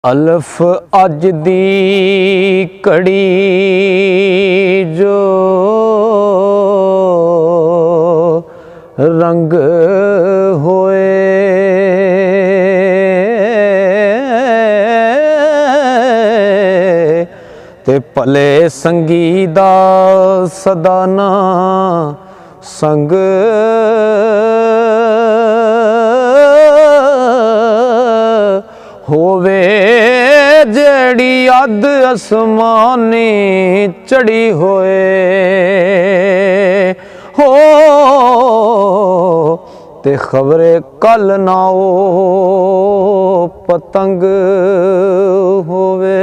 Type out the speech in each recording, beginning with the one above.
ਅਲਫ ਅੱਜ ਦੀ ਘੜੀ ਜੋ ਰੰਗ ਹੋਏ ਤੇ ਭਲੇ ਸੰਗੀ ਦਾ ਸਦਾ ਨਾ ਸੰਗ ਹੋਵੇ ਜਿਹੜੀ ਅੱਧ ਅਸਮਾਨੀ ਚੜੀ ਹੋਏ ਹੋ ਤੇ ਖਬਰੇ ਕੱਲ ਨਾ ਉਹ ਪਤੰਗ ਹੋਵੇ।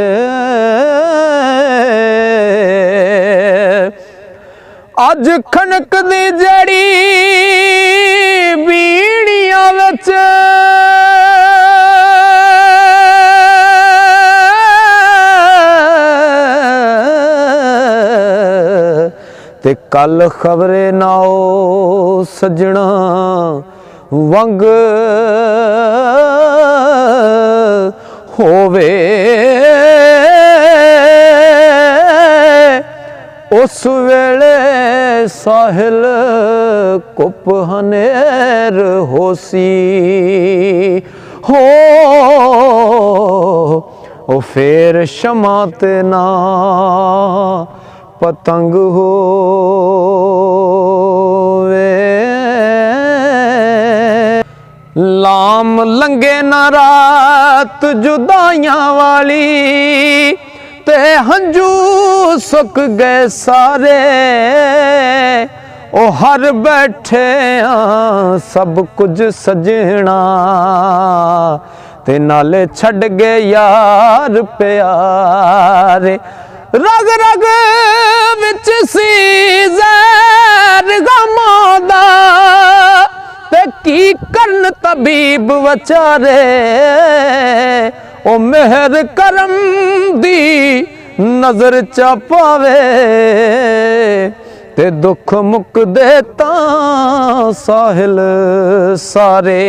ਅੱਜ ਖਣਕ ਦੀ ਜੜੀ ਬੀੜੀਆਂ ਵਿੱਚ ਤੇ ਕੱਲ ਖਬਰੇ ਨਾ ਉਹ ਸਜਣਾ ਵੰਗ ਹੋਵੇ। ਉਸ ਵੇਲੇ ਸਾਹਿਲ ਕੁੱਪ ਹਨੇਰ ਹੋਸੀ ਹੋ ਉਹ ਫੇਰ ਸ਼ਮਾ ਤੇ ਨਾ ਪਤੰਗ ਹੋਵੇ। ਲਾਮ ਲੰਗੇ ਨਾ ਰਾਤ ਜੁਦਾਈਆਂ ਵਾਲੀ ਤੇ ਹੰਝੂ ਸੁੱਕ ਗਏ ਸਾਰੇ ਉਹ ਹਰ ਬੈਠੇ ਸਭ ਕੁਝ ਸਜਣਾ ਤੇ ਨਾਲੇ ਛੱਡ ਗਏ ਯਾਰ ਪਿਆਰੇ। ਰਗ ਰਗ ਵਿੱਚ ਸੀ ਜ਼ਹਿਰ ਗਮਾਂ ਦਾ ਤੇ ਕੀ ਕਰਨ ਤਬੀਬ ਵਿਚਾਰੇ ਉਹ ਮਿਹਰ ਕਰਮ ਦੀ ਨਜ਼ਰ ਚਾ ਪਾਵੇ ਤੇ ਦੁੱਖ ਮੁੱਕਦੇ ਤਾਂ ਸਾਹਿਲ ਸਾਰੇ।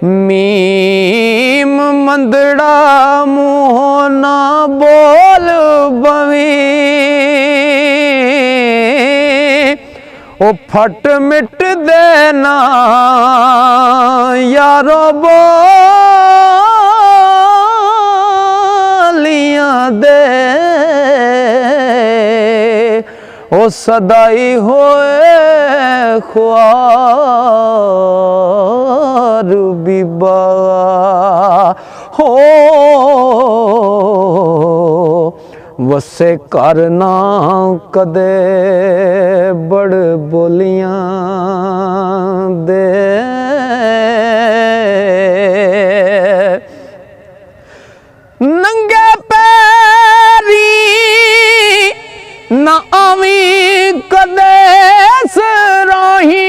ਮੀਮ ਮੰਦੜਾ ਮੂੰਹ ਨਾ ਬੋਲ ਬਵੀ ਉਹ ਫਟ ਮਿਟ ਦੇ ਨਾ ਯਾਰੋ ਬੋਲੀਆਂ ਦੇ ਉਹ ਸਦਾਈ ਹੋਏ ਖੁਆਰ ਬੀਬਾ ਹੋ ਵਸੇ ਘਰ ਨਾ ਕਦੇ ਬੜ ਬੋਲੀਆਂ ਦੇ। ਨੰਗੇ ਪੈਰੀ ਨਾ ਆਵੀਂ ਕਦੇ ਸਰਾਹੀ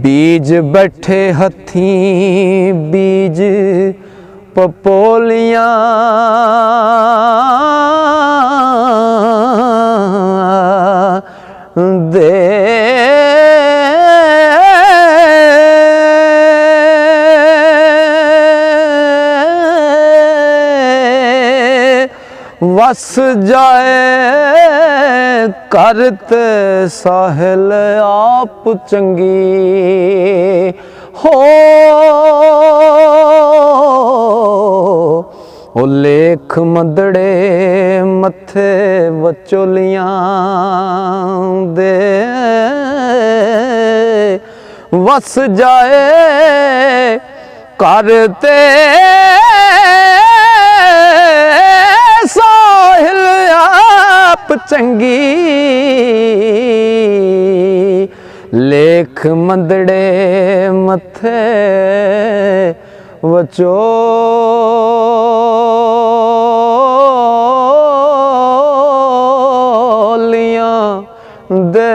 ਬੀਜ ਬੈਠੇ ਹੱਥੀਂ ਬੀਜ ਪਪੋਲੀਆਂ ਦੇ ਵਸ ਜਾਏ ਕਰ ਤੇ ਸਾਹਿਲ ਆਪ ਚੰਗੀ ਹੋ ਉਹ ਲੇਖ ਮੰਦੜੇ ਮੱਥੇ ਵਚੋਲੀਆਂ ਦੇ ਵਸ ਜਾਏ ਕਰ ਤੇ ਸਾਹਿਲ ਆਪ ਚੰਗੀ ਲੇਖ ਮੰਦੜੇ ਮੱਥੇ ਵਚੋਲੀਆਂ ਦੇ।